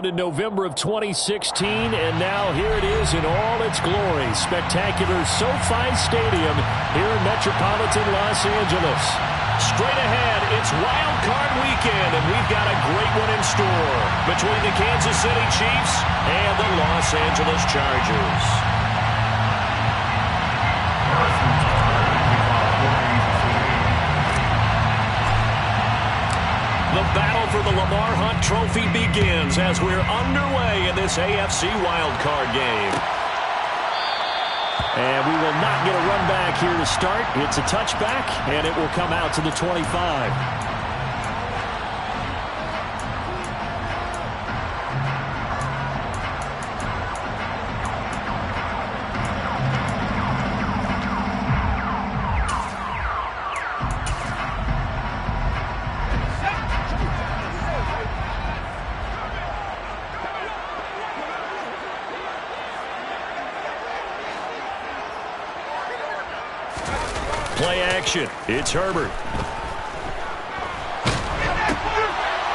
In November of 2016, and now here it is in all its glory. Spectacular SoFi Stadium here in metropolitan Los Angeles. Straight ahead, it's Wild Card Weekend, and we've got a great one in store between the Kansas City Chiefs and the Los Angeles Chargers. The battle for the Lamar Hunt Trophy begins as we're underway in this AFC wildcard game. And we will not get a run back here to start. It's a touchback, and it will come out to the 25. Play action. It's Herbert.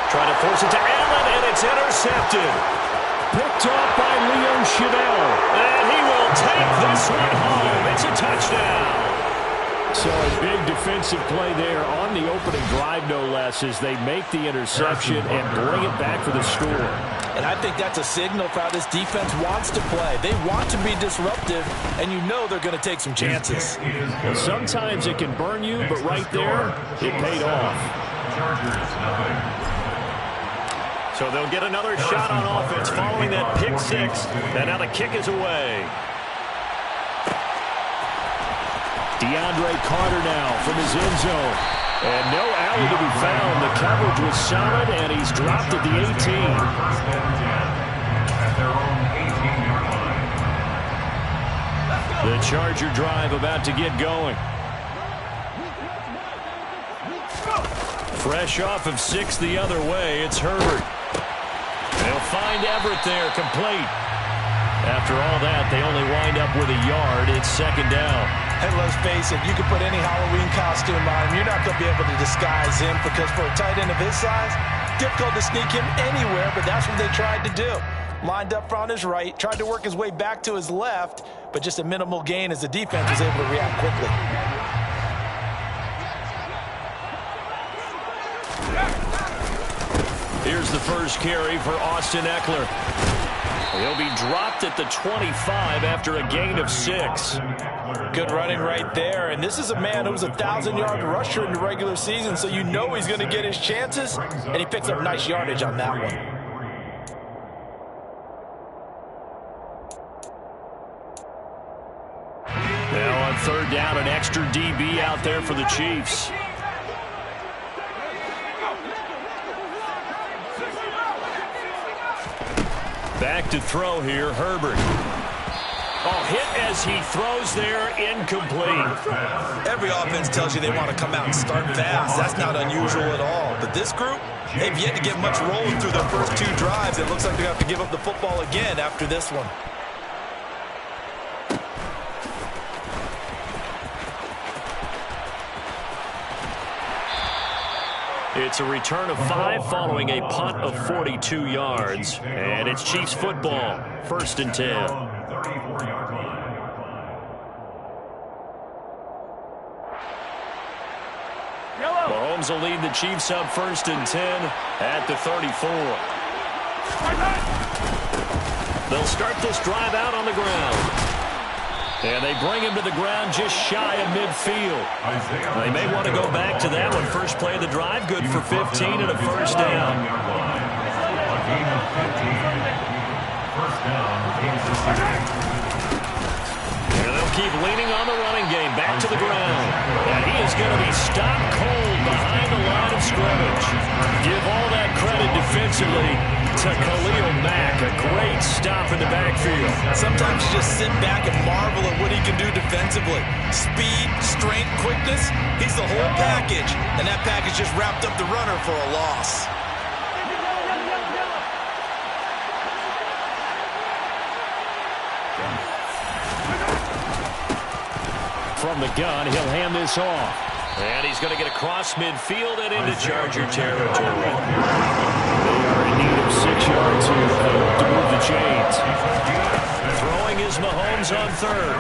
Trying to force it to Allen, and it's intercepted. Picked off by Leo Chenal. And he will take this one home. It's a touchdown. So a big defensive play there on the opening drive, no less, as they make the interception and bring it back for the score. And I think that's a signal for how this defense wants to play. They want to be disruptive, and you know they're going to take some chances. Well, sometimes it can burn you, but right there, it paid off. So they'll get another shot on offense following that pick six. And now the kick is away. DeAndre Carter now from his end zone. And no alley to be found. The coverage was solid, and he's dropped at the 18. The Charger drive about to get going. Fresh off of 6 the other way, it's Herbert. They'll find Everett there, complete. After all that, they only wind up with a yard. It's second down. And let's face it, you can put any Halloween costume on him. You're not going to be able to disguise him because for a tight end of his size, difficult to sneak him anywhere, but that's what they tried to do. Lined up on his right, tried to work his way back to his left, but just a minimal gain as the defense was able to react quickly. Here's the first carry for Austin Eckler. He'll be dropped at the 25 after a gain of 6. Good running right there, and this is a man who was a 1,000-yard rusher in the regular season, so you know he's going to get his chances, and he picks up nice yardage on that one. Now on third down, an extra DB out there for the Chiefs. Back to throw here, Herbert. Oh, hit as he throws there, incomplete. Every offense tells you they want to come out and start fast. That's not unusual at all. But this group, they've yet to get much rolling through their first 2 drives. It looks like they're going to have to give up the football again after this one. It's a return of 5 following a punt of 42 yards. And it's Chiefs football, 1st and 10. Mahomes will lead the Chiefs up 1st and 10 at the 34. They'll start this drive out on the ground. And they bring him to the ground just shy of midfield. They may want to go back to that one. First play of the drive, good for 15 and a first down. And they'll keep leaning on the running game. Back to the ground. And he is going to be stopped cold behind the line of scrimmage. Give all that credit defensively to Khalil Mack. A great stop in the backfield. Sometimes you just sit back and marvel at what he can do defensively. Speed, strength, quickness, he's the whole package. And that package just wrapped up the runner for a loss. From the gun, he'll hand this off. And he's going to get across midfield and into Charger territory. They are in need of 6 yards here to move the chains. Throwing is Mahomes on third.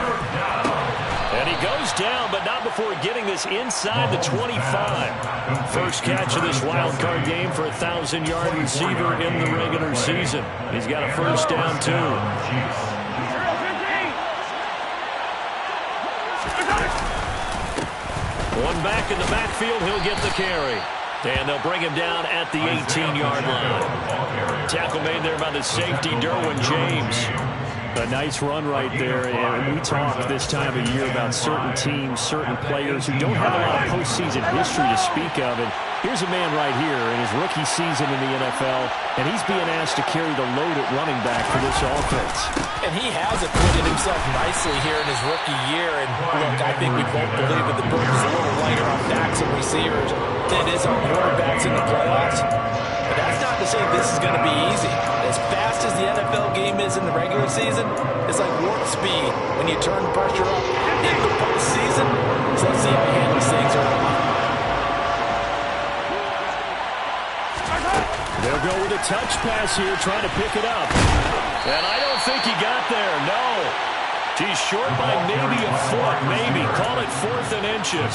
And he goes down, but not before getting this inside the 25. First catch of this wild card game for a 1,000-yard receiver in the regular season. He's got a first down, too. One back in the backfield, he'll get the carry. And they'll bring him down at the 18-yard line. Tackle made there by the safety, Derwin James. A nice run right there, and we talk this time of year about certain teams, certain players who don't have a lot of postseason history to speak of. And here's a man right here in his rookie season in the NFL, and he's being asked to carry the load at running back for this offense. And he has acquitted himself nicely here in his rookie year. And look, I think we both believe that the burden is a little lighter on backs and receivers than it is on quarterbacks in the playoffs. But that's not to say this is going to be easy. As fast as the NFL game is in the regular season, it's like warp speed when you turn pressure up in the postseason. So let's see how he handles things early. They'll go with a touch pass here, trying to pick it up. And I don't think he got there, no. He's short by maybe a foot, maybe. Call it 4th and inches.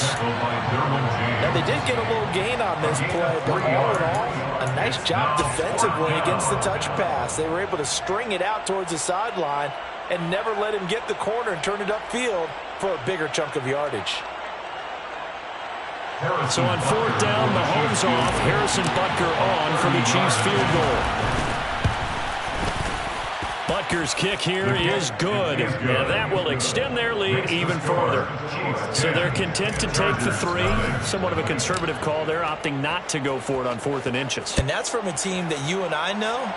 Now, they did get a little gain on this play, but all in all, a nice job defensively against the touch pass. They were able to string it out towards the sideline and never let him get the corner and turn it upfield for a bigger chunk of yardage. So on 4th down, Mahomes off, Harrison Butker on for the Chiefs field goal. Butker's kick here is good, and that will extend their lead even further. So they're content to take the 3. Somewhat of a conservative call there, opting not to go for it on 4th and inches. And that's from a team that you and I know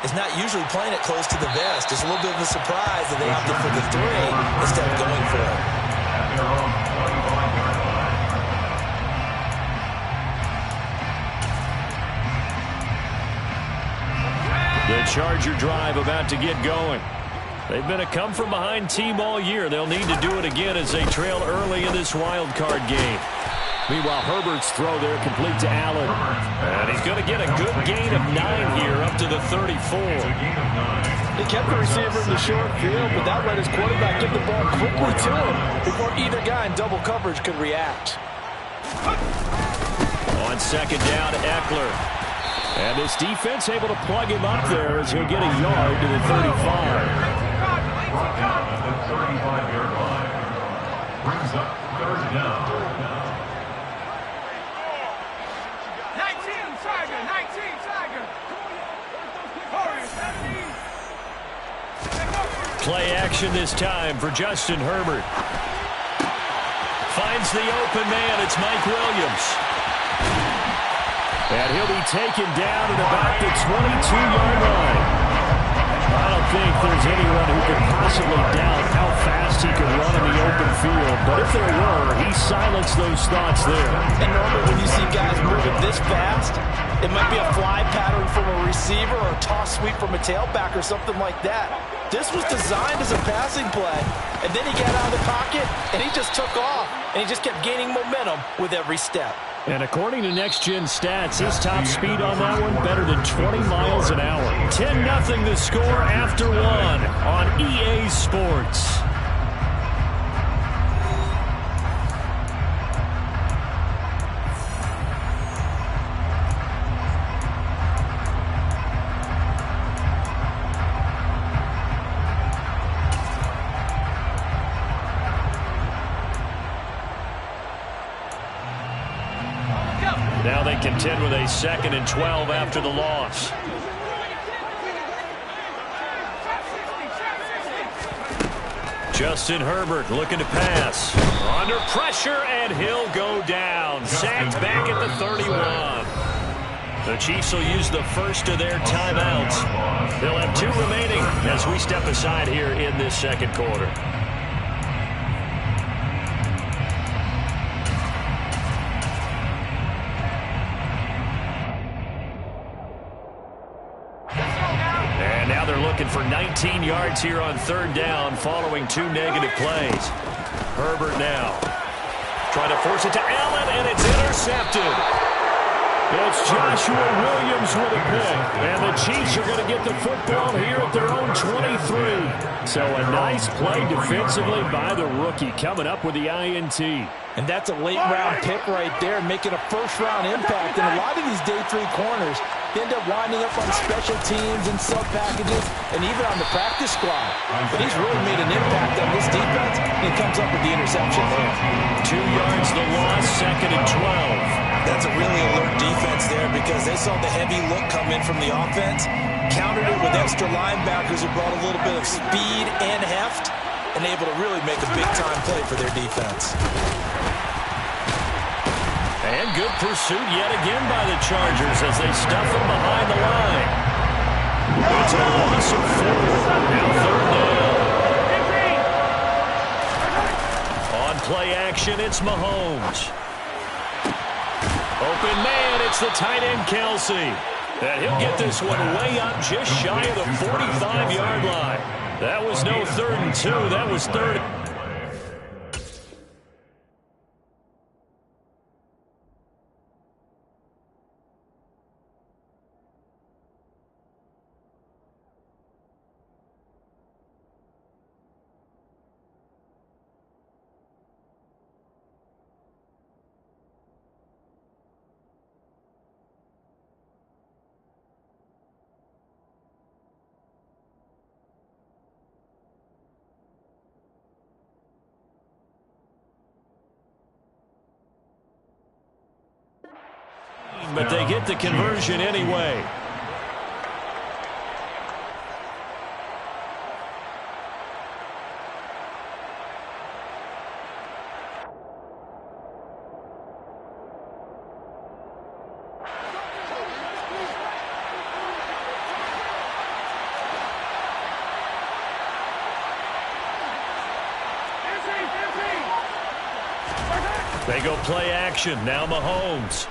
is not usually playing it close to the vest. It's a little bit of a surprise that they opted for the 3 instead of going for it. The Charger drive about to get going. They've been a come-from-behind team all year. They'll need to do it again as they trail early in this wild card game. Meanwhile, Herbert's throw there complete to Allen. And he's going to get a good gain of 9 here up to the 34. He kept the receiver in the short field, but that let his quarterback get the ball quickly to him before either guy in double coverage could react. On 2nd down, Eckler. And this defense able to plug him up there as he'll get a yard to the 35. The 35-yard line brings up 3rd down. 19 Tiger. Play action this time for Justin Herbert. Finds the open man. It's Mike Williams. And he'll be taken down at about the 22-yard line. I don't think there's anyone who could possibly doubt how fast he could run in the open field. But if there were, he silenced those thoughts there. And normally when you see guys moving this fast, it might be a fly pattern from a receiver or a toss sweep from a tailback or something like that. This was designed as a passing play. And then he got out of the pocket, and he just took off. And he just kept gaining momentum with every step. And according to Next Gen Stats, his top speed on that one better than 20 miles an hour. 10-0 the score after 1 on EA Sports. Now they contend with a 2nd and 12 after the loss. Justin Herbert looking to pass. Under pressure, and he'll go down. Sacked back at the 31. The Chiefs will use the first of their timeouts. They'll have 2 remaining as we step aside here in this 2nd quarter. Looking for 19 yards here on 3rd down following 2 negative plays. Herbert now. Trying to force it to Allen, and it's intercepted. It's Joshua Williams with a pick. And the Chiefs are going to get the football here at their own 23. So a nice play defensively by the rookie coming up with the INT. And that's a late-round pick right there, making a first-round impact. And a lot of these day 3 corners end up winding up on special teams and sub-packages and even on the practice squad. But he's really made an impact on this defense, and he comes up with the interception there. 2 yards the loss, 2nd and 12. That's a really alert defense there because they saw the heavy look come in from the offense, countered it with extra linebackers who brought a little bit of speed and heft, and able to really make a big-time play for their defense. And good pursuit yet again by the Chargers as they stuff him behind the line. It's a loss of 4. Now 3rd down. On play action, it's Mahomes. Open man, it's the tight end, Kelsey. And he'll get this one way up just shy of the 45-yard line. That was no 3rd and 2. That was 3rd. But they get the conversion anyway. They go play action. Now Mahomes.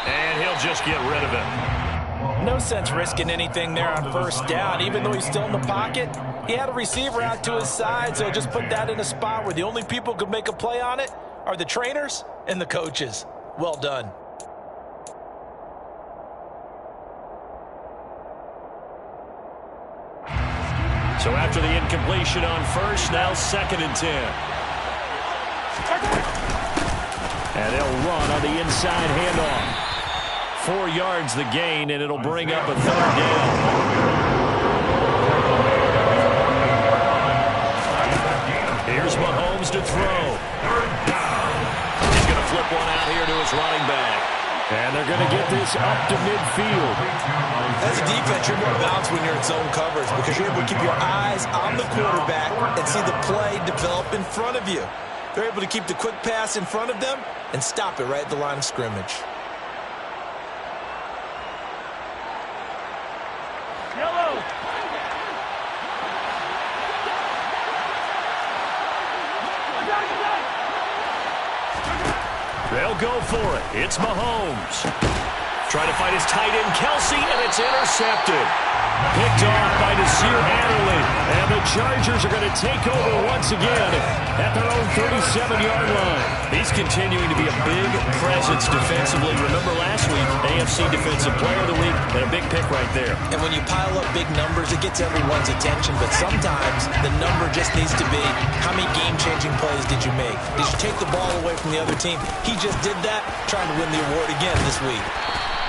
And he'll just get rid of it. No sense risking anything there on 1st down. Even though he's still in the pocket, he had a receiver out to his side, so just put that in a spot where the only people who could make a play on it are the trainers and the coaches. Well done. So after the incompletion on 1st, now 2nd and 10. And they'll run on the inside handoff. 4 yards the gain, and it'll bring up a 3rd down. Here's Mahomes to throw. He's going to flip one out here to his running back. And they're going to get this up to midfield. As a defense, you're more balanced when you're in zone coverage because you're able to keep your eyes on the quarterback and see the play develop in front of you. They're able to keep the quick pass in front of them and stop it right at the line of scrimmage. They'll go for it. It's Mahomes. Trying to find his tight end, Kelsey, and it's intercepted. Picked off by Nasir Adderley. And the Chargers are going to take over once again at their own 37-yard line. He's continuing to be a big presence defensively. Remember last week, AFC Defensive Player of the Week, and a big pick right there. And when you pile up big numbers, it gets everyone's attention. But sometimes the number just needs to be, how many game-changing plays did you make? Did you take the ball away from the other team? He just did that, trying to win the award again this week.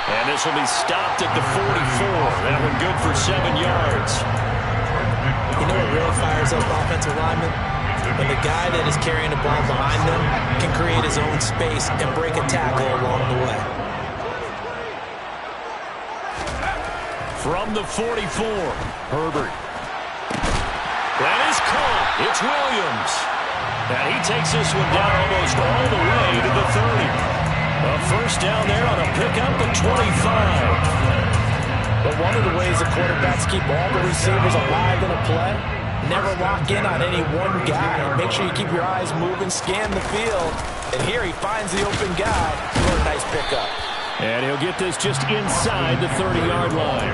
And this will be stopped at the 44. That one good for 7 yards. You know what really fires up offensive linemen? When the guy that is carrying the ball behind them can create his own space and break a tackle along the way. From the 44, Herbert. That is caught. It's Williams. And he takes this one down almost all the way to the 30. A 1st down there on a pickup at 25. But one of the ways the quarterbacks keep all the receivers alive in a play, never lock in on any one guy. Make sure you keep your eyes moving, scan the field. And here he finds the open guy. What a nice pickup. And he'll get this just inside the 30-yard line.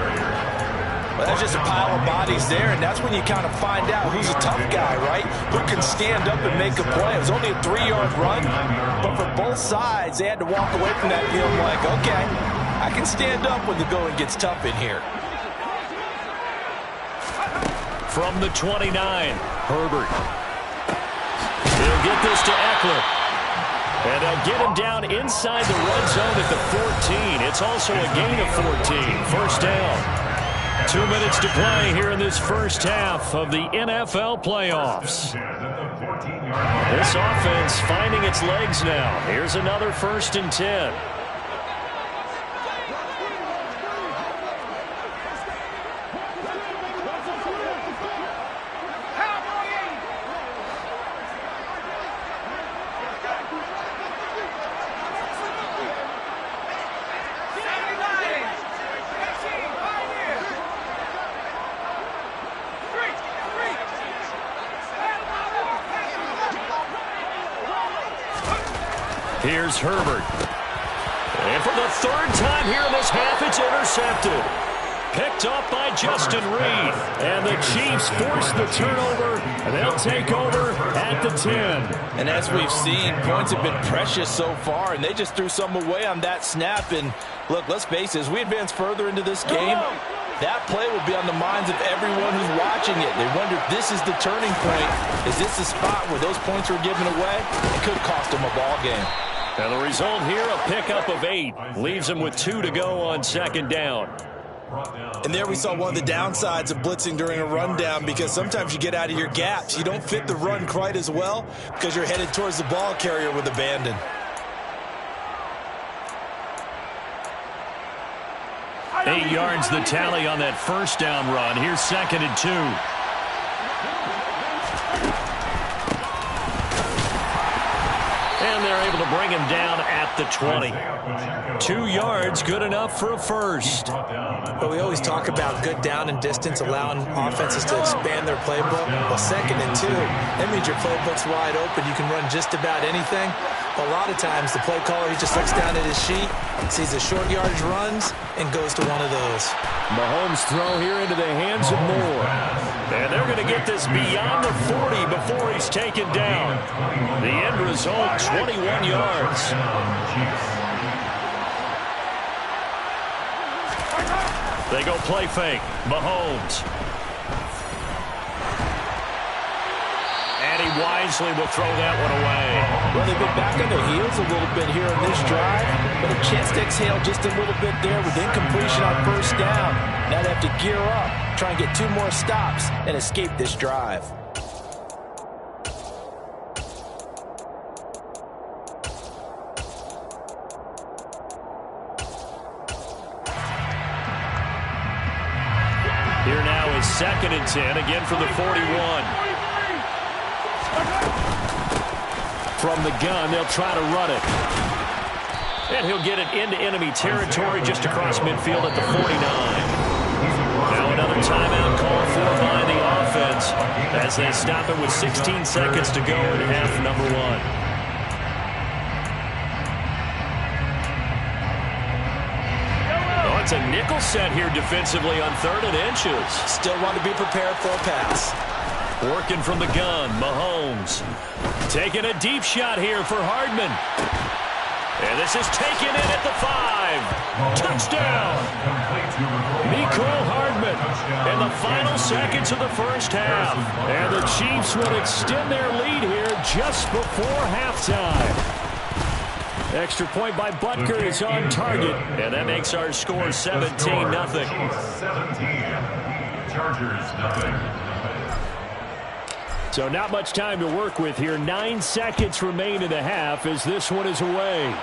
Well, there's just a pile of bodies there, and that's when you kind of find out who's a tough guy, right? Who can stand up and make a play. It was only a 3-yard run, but for both sides, they had to walk away from that feeling like, okay, I can stand up when the going gets tough in here. From the 29, Herbert. He'll get this to Eckler. And they'll get him down inside the red zone at the 14. It's also a gain of 14. First down. 2 minutes to play here in this first half of the NFL playoffs. This offense finding its legs now. Here's another 1st and 10. Here's Herbert. And for the 3rd time here in this half, it's intercepted. Picked off by Justin Reed. And the Chiefs force the turnover, and they'll take over at the 10. And as we've seen, points have been precious so far, and they just threw some away on that snap. And look, let's face it, as we advance further into this game, that play will be on the minds of everyone who's watching it. They wonder if this is the turning point. Is this the spot where those points were given away? It could cost them a ball game. And the result here, a pickup of 8. Leaves them with 2 to go on 2nd down. And there we saw one of the downsides of blitzing during a rundown, because sometimes you get out of your gaps. You don't fit the run quite as well because you're headed towards the ball carrier with abandon. Eight yards the tally on that first down run. Here's 2nd and 2. And they're able to bring him down at the 20. 2 yards, good enough for a first. But we always talk about good down and distance, allowing offenses to expand their playbook. Well, 2nd and 2, that means your playbook's wide open. You can run just about anything. A lot of times, the play caller, he just looks down at his sheet, sees the short yardage runs, and goes to one of those. Mahomes' throw here into the hands of Moore. And they're going to get this beyond the 40 before he's taken down. The end result, 21 yards. They go play fake. Mahomes. And he wisely will throw that one away. Well, they've been back on their heels a little bit here in this drive, but a chance to exhale just a little bit there with incompletion on first down. Now they have to gear up, try and get 2 more stops, and escape this drive. Here now is 2nd and 10, again from the 41. From the gun, they'll try to run it. And he'll get it into enemy territory just across midfield at the 49. Now another timeout called for by the offense as they stop it with 16 seconds to go in half number 1. It's a nickel set here defensively on 3rd and inches. Still want to be prepared for a pass. Working from the gun, Mahomes. Taking a deep shot here for Hardman. And this is taken in at the 5. Touchdown! Mecole Hardman in the final seconds of the first half. And the Chiefs will extend their lead here just before halftime. Extra point by Butker is on target, and that makes our score 17-0. 17. Chargers, nothing. So not much time to work with here. 9 seconds remain in the half as this one is away.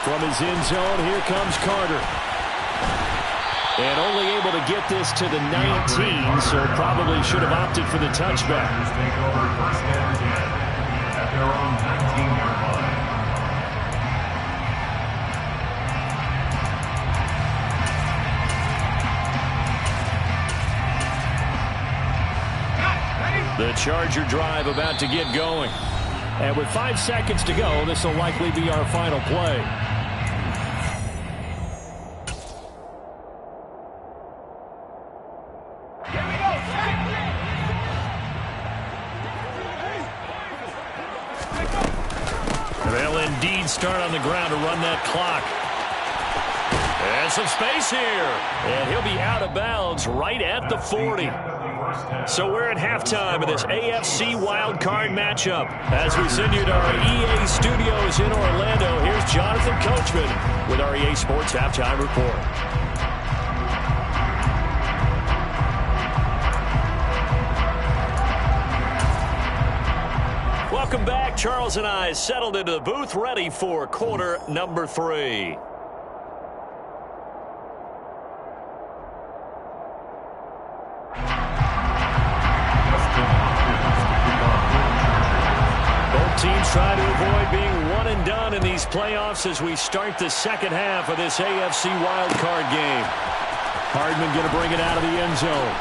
From his end zone, here comes Carter. And only able to get this to the 19, so probably should have opted for the touchback. Take over 1st and 10 at their own 19-yard line. The Charger drive about to get going. And with 5 seconds to go, this will likely be our final play. speed start on the ground to run that clock. And some space here. And he'll be out of bounds right at the 40. So we're at halftime of this AFC wildcard matchup. As we send you to our EA studios in Orlando, here's Jonathan Coachman with our EA Sports Halftime Report. Welcome back. Charles and I settled into the booth, ready for quarter number 3. Teams try to avoid being one and done in these playoffs as we start the second half of this AFC wildcard game. Hardman going to bring it out of the end zone.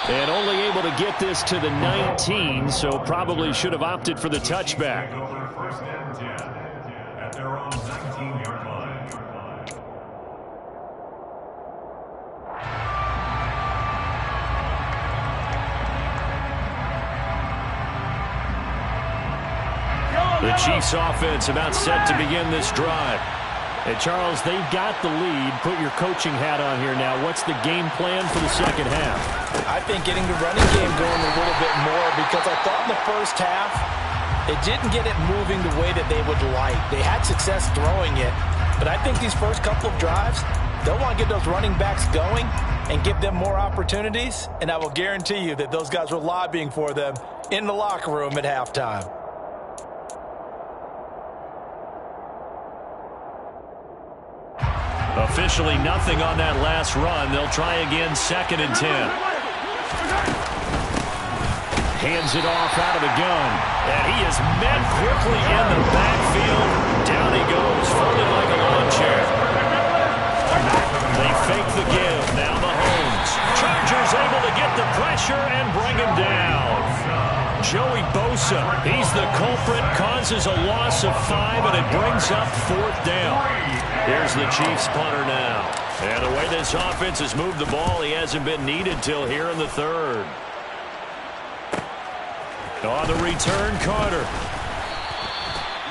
And only able to get this to the 19, so probably should have opted for the touchback. First and 10 at their own 19-yard line. The Chiefs offense about set to begin this drive. And Charles, they've got the lead. Put your coaching hat on here now. What's the game plan for the second half? I think getting the running game going a little bit more, because I thought in the first half it didn't get it moving the way that they would like. They had success throwing it, but I think these first couple of drives, they'll want to get those running backs going and give them more opportunities, and I will guarantee you that those guys were lobbying for them in the locker room at halftime. Officially nothing on that last run. They'll try again, 2nd and 10. Hands it off out of the gun. And he is met quickly in the backfield. Down he goes, folded like a lawn chair. They fake the give. Now Mahomes. Chargers able to get the pressure and bring him down. Joey Bosa, he's the culprit, causes a loss of 5, and it brings up 4th down. Here's the Chiefs punter now. And the way this offense has moved the ball, he hasn't been needed till here in the 3rd. On the return, Carter.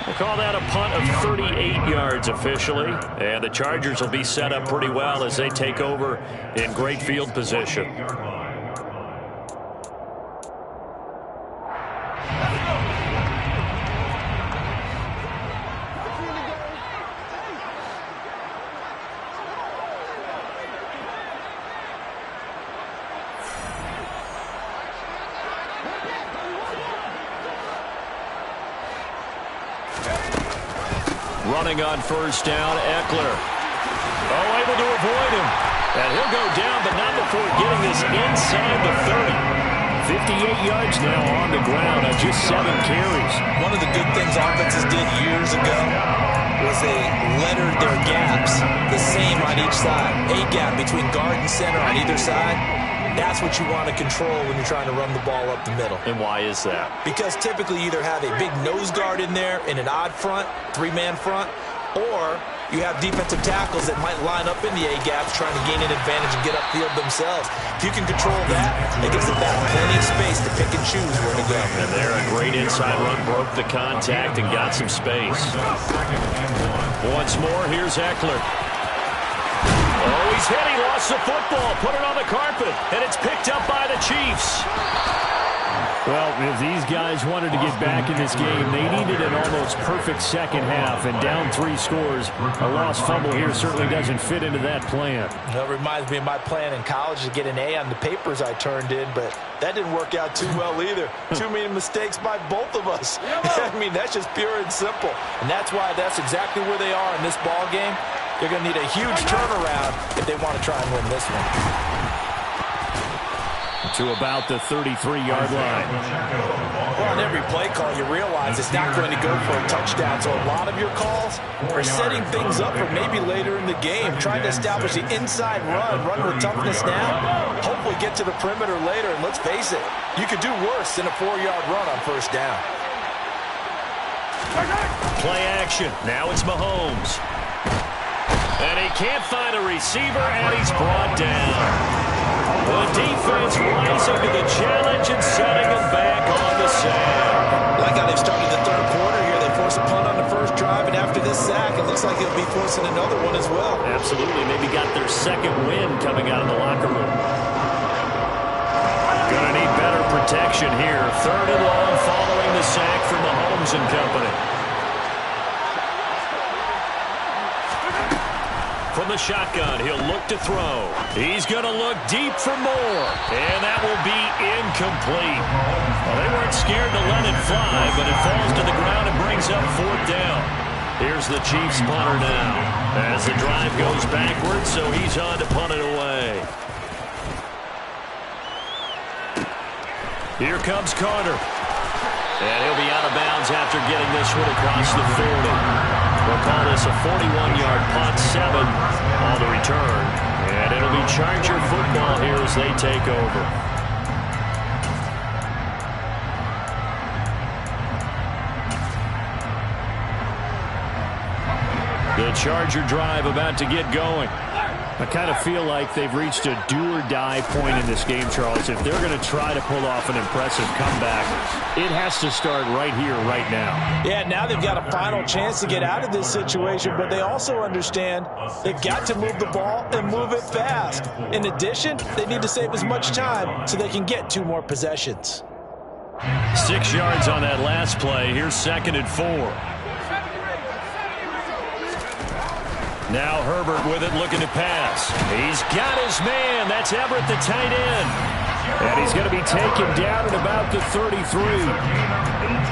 We'll call that a punt of 38 yards officially. And the Chargers will be set up pretty well as they take over in great field position. Running on 1st down, Eckler. Oh, able to avoid him. And he'll go down, but not before getting this inside the 30. 58 yards now on the ground on just 7 carries. One of the good things offenses did years ago was they lettered their gaps the same on each side. A gap between guard and center on either side. That's what you want to control when you're trying to run the ball up the middle. And why is that? Because typically you either have a big nose guard in there in an odd front, 3-man front, or you have defensive tackles that might line up in the A-gaps trying to gain an advantage and get upfield themselves. If you can control that, it gives the back plenty of space to pick and choose where to go. And there, a great inside run, broke the contact and got some space. Once more, here's Eckler. Oh, he's hit. He lost the football. Put it on the carpet. And it's picked up by the Chiefs. Well, if these guys wanted to get back in this game, they needed an almost perfect second half. And down 3 scores, a lost fumble here certainly doesn't fit into that plan. That reminds me of my plan in college to get an A on the papers I turned in, but that didn't work out too well either. Too many mistakes by both of us. I mean, that's just pure and simple. And that's why that's exactly where they are in this ball game. They're going to need a huge turnaround if they want to try and win this one. To about the 33-yard line. Well, on every play call, you realize it's not going to go for a touchdown. So a lot of your calls are setting things up for maybe later in the game, trying to establish the inside run with toughness now, hopefully get to the perimeter later. And let's face it, you could do worse than a 4-yard run on 1st down. Play action. Now it's Mahomes. And he can't find a receiver, and he's brought down. The defense rising to the challenge and setting him back on the sand. Like how they've started the 3rd quarter here, drive, and after this sack, it looks like he'll be forcing another one as well. Absolutely. Maybe got their second win coming out of the locker room. Going to need better protection here. 3rd and long following the sack from Mahomes and company. From the shotgun, he'll look to throw. He's going to look deep for more. And that will be incomplete. Well, they weren't scared to let it fly, but it falls to the ground and brings up 4th down. Here's the Chiefs punter now. As the drive goes backwards, so he's on to punt it away. Here comes Carter. And he'll be out of bounds after getting this one across the 40. We'll call this a 41-yard punt, 7 on the return. And it'll be Charger football here as they take over. The Charger drive about to get going. I kind of feel like they've reached a do-or-die point in this game, Charles. If they're going to try to pull off an impressive comeback, it has to start right here, right now. Yeah, now they've got a final chance to get out of this situation, but they also understand they've got to move the ball and move it fast. In addition, they need to save as much time so they can get 2 more possessions. 6 yards on that last play. Here's 2nd and 4. Now Herbert with it, looking to pass. He's got his man. That's Everett, the tight end. And he's going to be taken down at about the 33.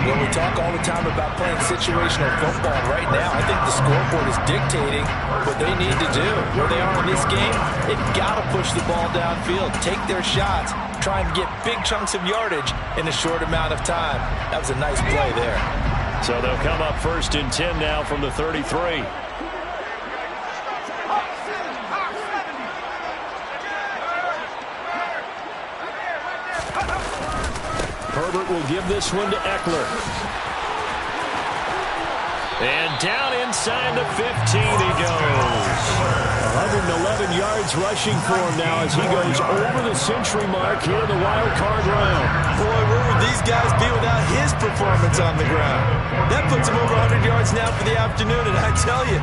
Well, we talk all the time about playing situational football. Right now, I think the scoreboard is dictating what they need to do. Where they are in this game, they've got to push the ball downfield, take their shots, try and get big chunks of yardage in a short amount of time. That was a nice play there. So they'll come up 1st and 10 now from the 33. Herbert will give this one to Eckler. And down inside the 15 he goes. 111 yards rushing for him now as he goes over the century mark here in the wild card round. Boy, where would these guys be without his performance on the ground? That puts him over 100 yards now for the afternoon, and I tell you,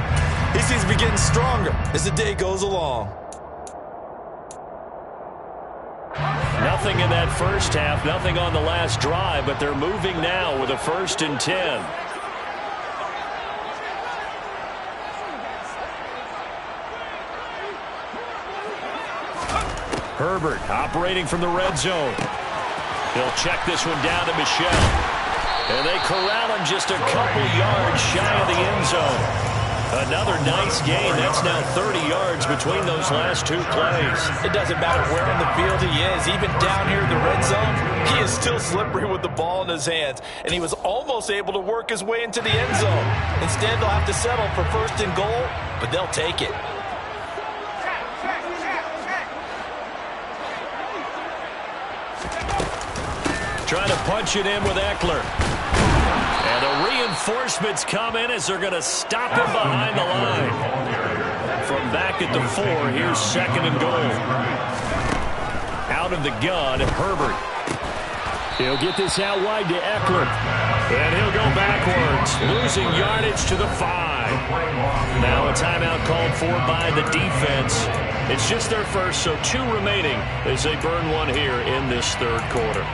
he seems to be getting stronger as the day goes along. Nothing in that first half, nothing on the last drive, but they're moving now with a 1st and 10. Herbert operating from the red zone. He'll check this one down to Michel. And they corral him just a couple yards shy of the end zone. Another nice gain. That's now 30 yards between those last 2 plays. It doesn't matter where on the field he is. Even down here in the red zone, he is still slippery with the ball in his hands. And he was almost able to work his way into the end zone. Instead, they'll have to settle for 1st and goal, but they'll take it. Trying to punch it in with Eckler. And the reinforcements come in as they're going to stop him behind the line. From back at the 4, here's 2nd and goal. Out of the gun, Herbert. He'll get this out wide to Eckler. And he'll go backwards, losing yardage to the 5. Now a timeout called for by the defense. It's just their first, so 2 remaining as they burn one here in this 3rd quarter.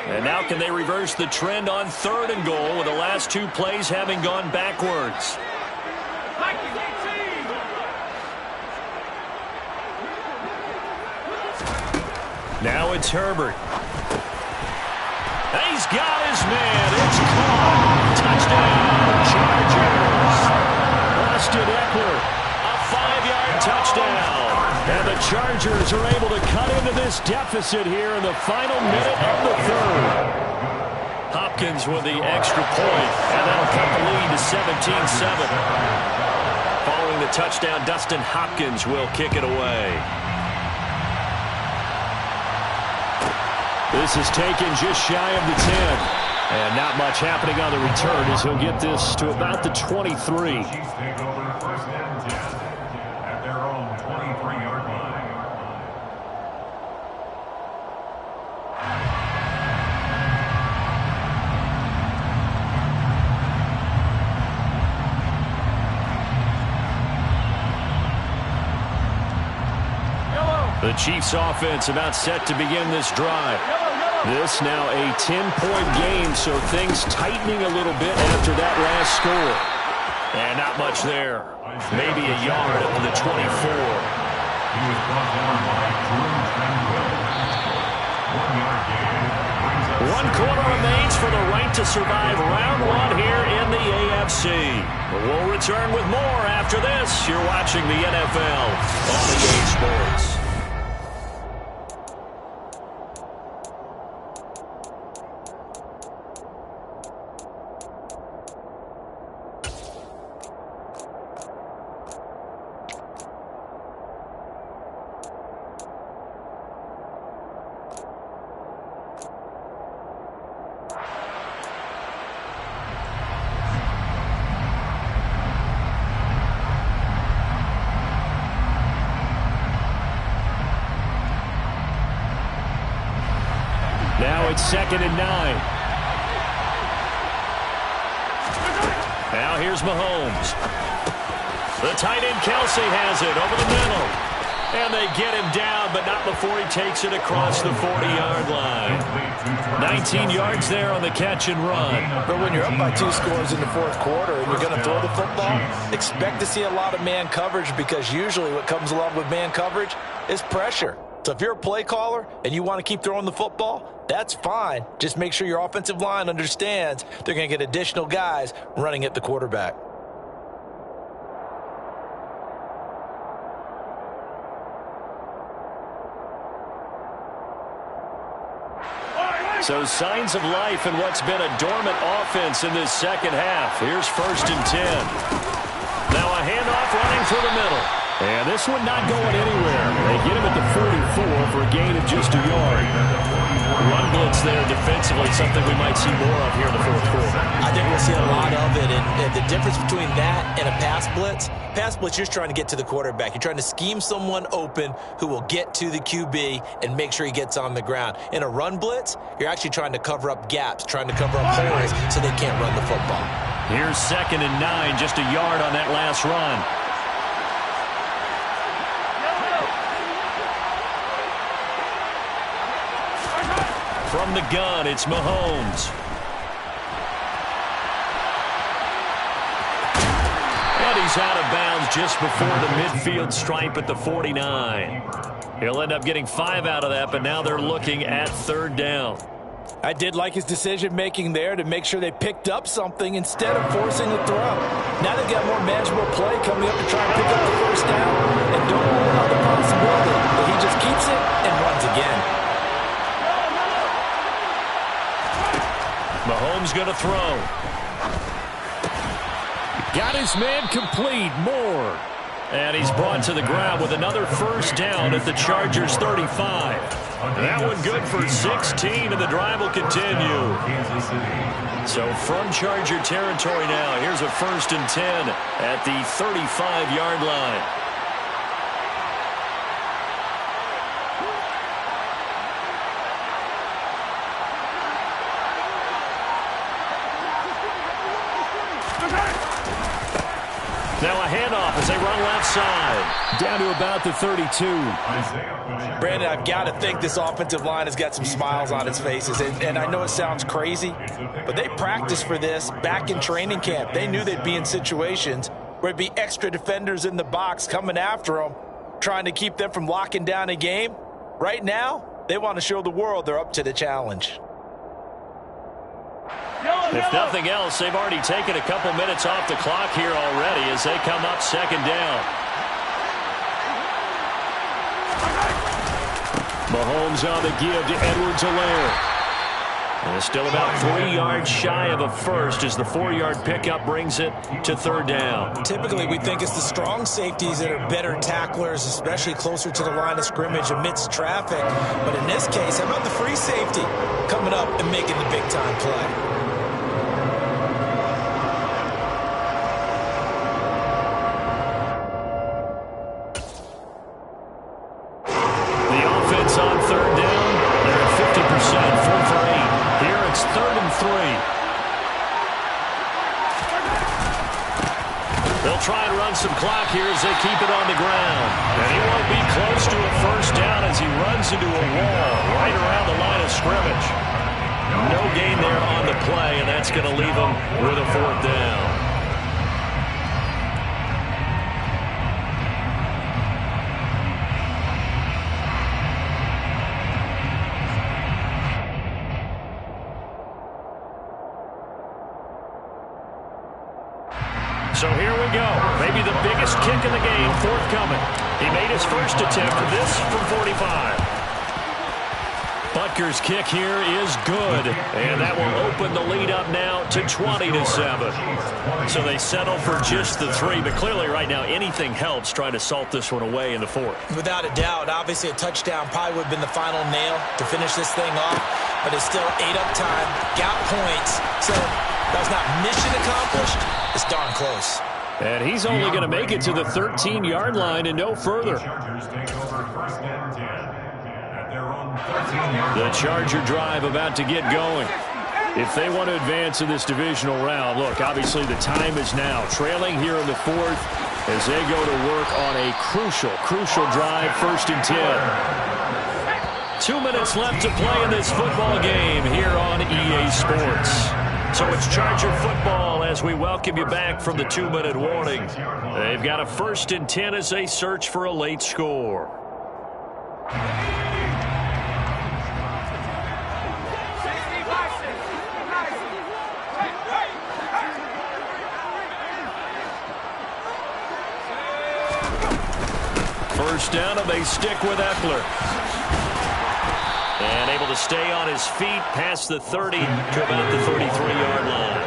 And now can they reverse the trend on 3rd and goal with the last 2 plays having gone backwards? Now it's Herbert. He's got his man. It's caught. Touchdown, Chargers. Austin Eckler, a 5-yard touchdown. And the Chargers are able to cut into this deficit here in the final minute of the 3rd. Hopkins with the extra point, and that'll cut the lead to 17-7. Following the touchdown, Dustin Hopkins will kick it away. This is taken just shy of the 10. And not much happening on the return as he'll get this to about the 23. their own 23-yard line. The Chiefs offense about set to begin this drive. This now a 10-point game, so things tightening a little bit after that last score. And not much there. Maybe a yard up to the 24. He was brought down by Drew Tranquill. 1-yard gain. One quarter remains for the right to survive round one here in the AFC. We'll return with more after this. You're watching the NFL on EA Sports. Now it's 2nd and 9. Now here's Mahomes. The tight end Kelsey has it over the middle. And they get him down, but not before he takes it across the 40-yard line. 19 yards there on the catch and run. But when you're up by 2 scores in the 4th quarter and you're going to throw the football, expect to see a lot of man coverage, because usually what comes along with man coverage is pressure. So if you're a play caller and you want to keep throwing the football, that's fine. Just make sure your offensive line understands they're going to get additional guys running at the quarterback. So signs of life in what's been a dormant offense in this second half. Here's 1st and 10. Now a handoff running through the middle. And this one not going anywhere. They get him at the 44 for a gain of just a yard. Run blitz there defensively, something we might see more of here in the 4th quarter. I think we'll see a lot of it. And the difference between that and a pass blitz, you're trying to get to the quarterback. You're trying to scheme someone open who will get to the QB and make sure he gets on the ground. In a run blitz, you're actually trying to cover up gaps, trying to cover up holes so they can't run the football. Here's 2nd and 9, just a yard on that last run. From the gun, it's Mahomes. And he's out of bounds just before the midfield stripe at the 49. He'll end up getting 5 out of that, but now they're looking at 3rd down. I did like his decision-making there to make sure they picked up something instead of forcing the throw. Now they've got more manageable play coming up to try and pick up the 1st down, and don't rule out the possibility that he just keeps it and runs again. Mahomes going to throw. Got his man complete. Moore. And he's brought to the ground with another 1st down at the Chargers 35. That one good for 16, and the drive will continue. So from Charger territory now, here's a 1st and 10 at the 35-yard line. Now a handoff as they run left side. Down to about the 32. Brandon, I've got to think this offensive line has got some smiles on its faces. And I know it sounds crazy, but they practiced for this back in training camp. They knew they'd be in situations where there'd be extra defenders in the box coming after them, trying to keep them from locking down a game. Right now, they want to show the world they're up to the challenge. If nothing else, they've already taken a couple minutes off the clock here already as they come up 2nd down. Mahomes on the give to Edwards-Helaire. And still about 3 yards shy of a first as the 4-yard pickup brings it to 3rd down. Typically, we think it's the strong safeties that are better tacklers, especially closer to the line of scrimmage amidst traffic. But in this case, how about the free safety coming up and making the big-time play? try and run some clock here as they keep it on the ground. And he won't be close to a first down as he runs into a wall right around the line of scrimmage. No gain there on the play, and that's going to leave him with a fourth down. So here we go. Maybe the biggest kick in the game forthcoming. He made his first attempt, this from 45. Butker's kick here is good, and that will open the lead up now to 20-7. So they settle for just the 3, but clearly right now anything helps trying to salt this one away in the 4th. Without a doubt, obviously a touchdown probably would have been the final nail to finish this thing off, but it's still 8 up time, got points, so that was not mission accomplished. It's darn close. And he's only going to make it to the 13-yard line and no further. The Charger drive about to get going. If they want to advance in this divisional round, look, obviously the time is now. Trailing here in the 4th as they go to work on a crucial drive, 1st and 10. 2 minutes left to play in this football game here on EA Sports. So it's Charger football as we welcome you back from the 2-minute warning. They've got a 1st and 10 as they search for a late score. First down, and they stick with Eckler. And able to stay on his feet past the 30 to about the 33-yard line.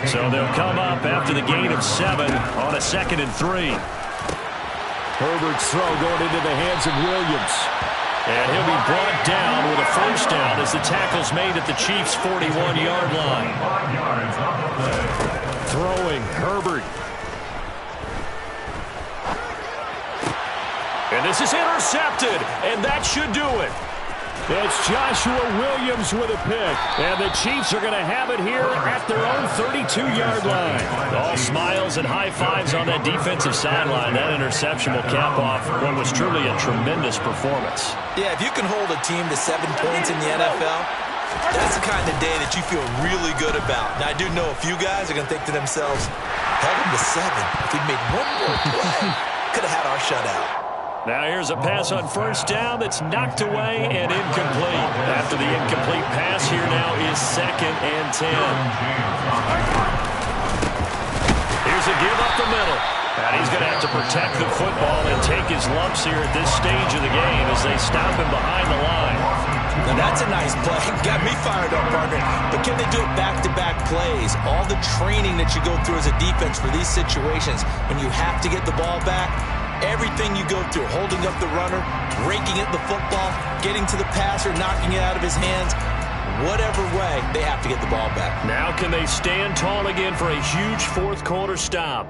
So they'll come up after the gain of 7 on a 2nd and 3. Herbert's throw going into the hands of Williams. And he'll be brought down with a first down as the tackle's made at the Chiefs' 41-yard line. Throwing Herbert. And this is intercepted, and that should do it. It's Joshua Williams with a pick, and the Chiefs are going to have it here at their own 32-yard line. All smiles and high fives on that defensive sideline. That interception will cap off what was truly a tremendous performance. Yeah, if you can hold a team to 7 points in the NFL, that's the kind of day that you feel really good about. Now, I do know a few guys are going to think to themselves, held him to 7. If he'd made one more play, could have had our shutout. Now here's a pass on first down that's knocked away and incomplete. After the incomplete pass, here now is 2nd and 10. Here's a give up the middle. And he's going to have to protect the football and take his lumps here at this stage of the game as they stop him behind the line. Now that's a nice play. Got me fired up, partner. But can they do it back-to-back plays? All the training that you go through as a defense for these situations, when you have to get the ball back, everything you go through, holding up the runner, raking at the football, getting to the passer, knocking it out of his hands, whatever way, they have to get the ball back. Now can they stand tall again for a huge 4th quarter stop?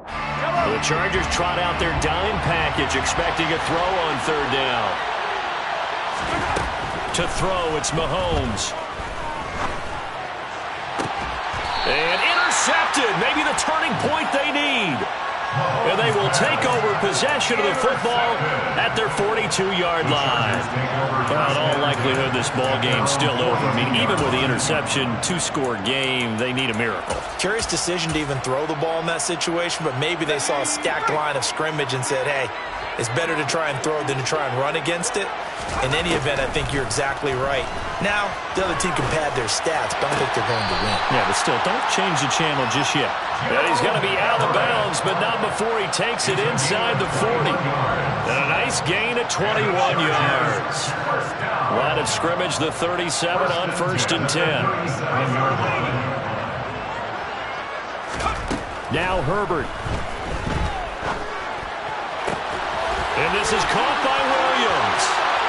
The Chargers trot out their dime package, expecting a throw on 3rd down. To throw, it's Mahomes. And intercepted, maybe the turning point they need. And they will take over possession of the football at their 42-yard line. Well, in all likelihood, this ball game's still over. I mean, even with the interception, 2-score game, they need a miracle. Curious decision to even throw the ball in that situation, but maybe they saw a stacked line of scrimmage and said, hey, it's better to try and throw than to try and run against it. In any event, I think you're exactly right. Now, the other team can pad their stats, but I think they're going to win. Yeah, but still, don't change the channel just yet. And he's going to be out of bounds, but not before he takes it inside the 40. And a nice gain at 21 yards. Line of scrimmage, the 37 on 1st and 10. Now Herbert. And this is caught by Williams.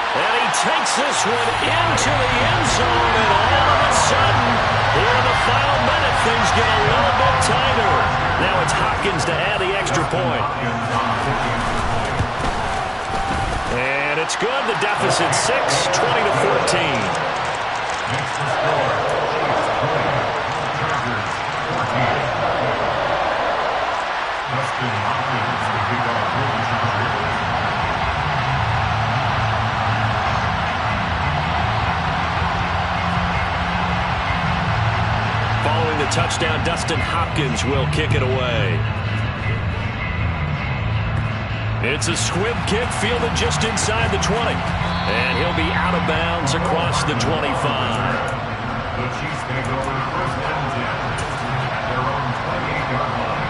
And he takes this one into the end zone, and all of a sudden, here in the final minute, things get a little bit tighter. Now it's Hopkins to add the extra point. And it's good. The deficit 6, 20-14. Makes the score. Chiefs 20, Chargers 14. Dustin Hopkins to kick off for the Chargers. Following the touchdown, Dustin Hopkins will kick it away. It's a squib kick fielded just inside the 20. And he'll be out of bounds across the 25. The Chiefs take over first and 10 at their own 28-yard line.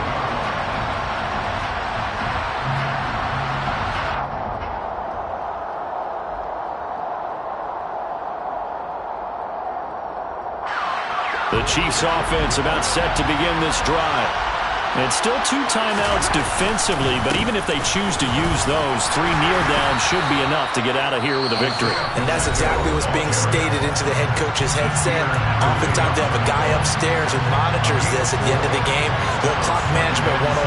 The Chiefs offense about set to begin this drive. And still 2 timeouts defensively, but even if they choose to use those, 3 kneel downs should be enough to get out of here with a victory. And that's exactly what's being stated into the head coach's headset. Oftentimes they have a guy upstairs who monitors this at the end of the game. The clock management 101.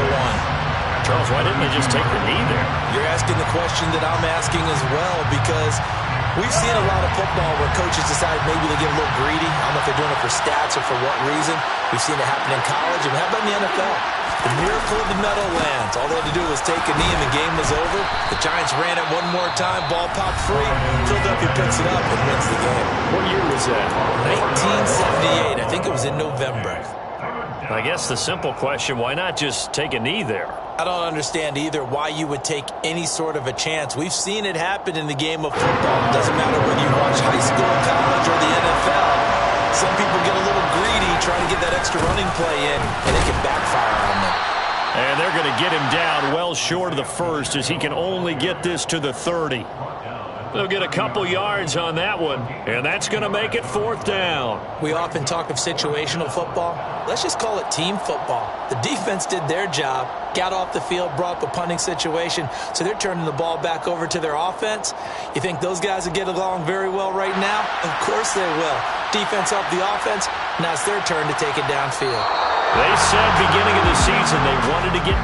Charles, why didn't they just take the knee there? You're asking the question that I'm asking as well, because we've seen a lot of football where coaches decide maybe they get a little greedy. I don't know if they're doing it for stats or for what reason. We've seen it happen in college, and how about in the NFL? The miracle of the meadow lands. All they had to do was take a knee, and the game was over. The Giants ran it one more time. Ball popped free. Philadelphia picks it up and wins the game. What year was that? 1978. I think it was in November. I guess the simple question, why not just take a knee there? I don't understand either why you would take any sort of a chance. We've seen it happen in the game of football. It doesn't matter whether you watch high school, college, or the NFL. Some people get a little greedy trying to get that extra running play in, and it can backfire on them. And they're going to get him down well short of the first as he can only get this to the 30. They'll get a couple yards on that one, and that's going to make it 4th down. We often talk of situational football. Let's just call it team football. The defense did their job, got off the field, brought up a punting situation, so they're turning the ball back over to their offense. You think those guys will get along very well right now? Of course they will. Defense helped the offense. Now it's their turn to take it downfield. They said beginning of the season they wanted to get